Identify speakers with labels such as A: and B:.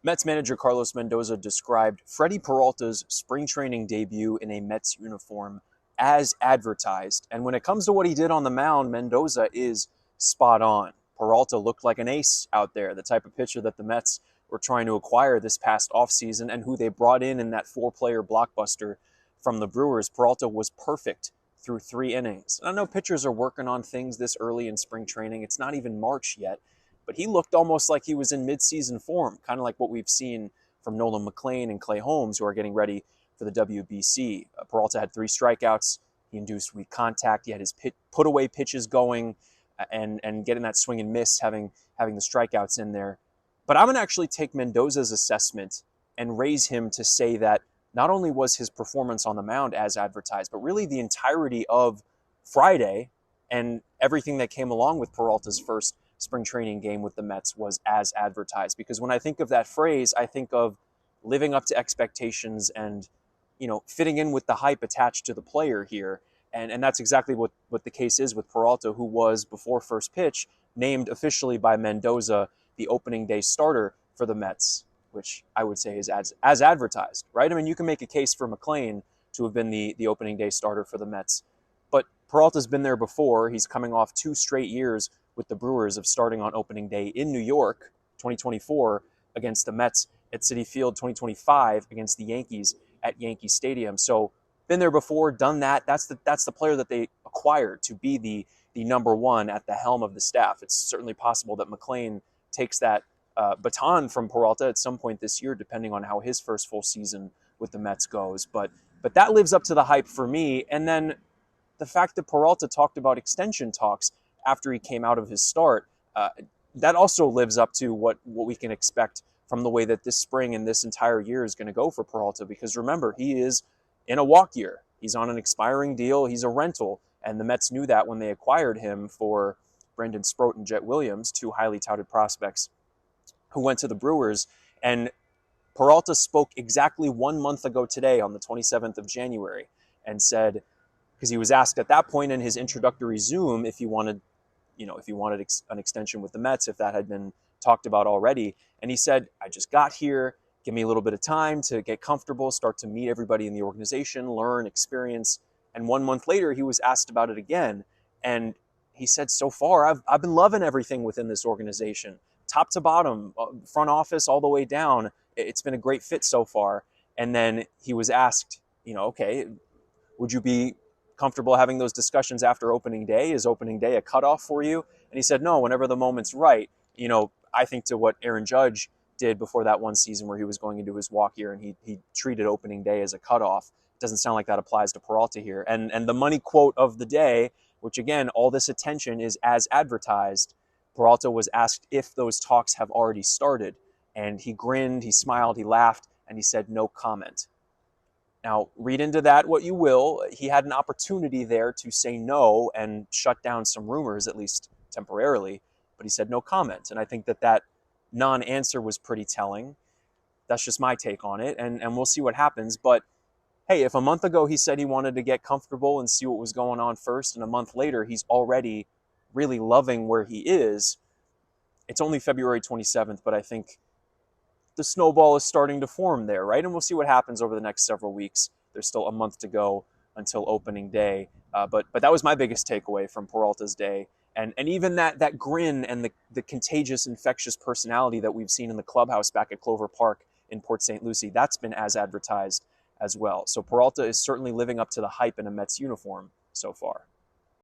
A: Mets manager Carlos Mendoza described Freddy Peralta's spring training debut in a Mets uniform as advertised. And when it comes to what he did on the mound, Mendoza is spot on. Peralta looked like an ace out there, the type of pitcher that the Mets were trying to acquire this past offseason and who they brought in that four-player blockbuster from the Brewers. Peralta was perfect through 3 innings. And I know pitchers are working on things this early in spring training. It's not even March yet, but he looked almost like he was in midseason form, kind of like what we've seen from Nolan McLean and Clay Holmes, who are getting ready for the WBC. Peralta had 3 strikeouts. He induced weak contact. He had his put-away pitches going and getting that swing and miss, having the strikeouts in there. But I'm going to actually take Mendoza's assessment and raise him to say that not only was his performance on the mound as advertised, but really the entirety of Friday and everything that came along with Peralta's first spring training game with the Mets was as advertised. Because when I think of that phrase, I think of living up to expectations and, fitting in with the hype attached to the player here. And that's exactly what the case is with Peralta, who was, before first pitch, named officially by Mendoza the opening day starter for the Mets, which I would say is as advertised, right? I mean, you can make a case for McLean to have been the opening day starter for the Mets, but Peralta's been there before. He's coming off 2 straight years with the Brewers of starting on opening day in New York, 2024 against the Mets at Citi Field, 2025 against the Yankees at Yankee Stadium. So been there before, done that. That's the player that they acquired to be the number one at the helm of the staff. It's certainly possible that McLean takes that baton from Peralta at some point this year, depending on how his first full season with the Mets goes. But that lives up to the hype for me. And then the fact that Peralta talked about extension talks after he came out of his start, that also lives up to what we can expect from the way that this spring and this entire year is going to go for Peralta. Because remember, he is in a walk year. He's on an expiring deal. He's a rental. And the Mets knew that when they acquired him for Brendan Sproat and Jet Williams, 2 highly touted prospects who went to the Brewers. And Peralta spoke exactly 1 month ago today on the 27th of January and said, because he was asked at that point in his introductory Zoom if he wanted an extension with the Mets, if that had been talked about already. And he said, I just got here. Give me a little bit of time to get comfortable, start to meet everybody in the organization, learn, experience. And 1 month later, he was asked about it again. And he said, so far, I've been loving everything within this organization, top to bottom, front office, all the way down. It's been a great fit so far. And then he was asked, okay, would you be comfortable having those discussions after opening day? Is opening day a cutoff for you? And he said, no, whenever the moment's right. I think to what Aaron Judge did before that one season where he was going into his walk year and he treated opening day as a cutoff. It doesn't sound like that applies to Peralta here. And the money quote of the day, which again, all this attention is as advertised. Peralta was asked if those talks have already started. And he grinned, he smiled, he laughed, and he said, no comment. Now, read into that what you will. He had an opportunity there to say no and shut down some rumors, at least temporarily, but he said no comment. And I think that non-answer was pretty telling. That's just my take on it, and we'll see what happens. But hey, if a month ago he said he wanted to get comfortable and see what was going on first, and a month later he's already really loving where he is, it's only February 27th, but I think the snowball is starting to form there, right? And we'll see what happens over the next several weeks. There's still a month to go until opening day. But that was my biggest takeaway from Peralta's day. And even that grin and the contagious, infectious personality that we've seen in the clubhouse back at Clover Park in Port St. Lucie, that's been as advertised as well. So Peralta is certainly living up to the hype in a Mets uniform so far.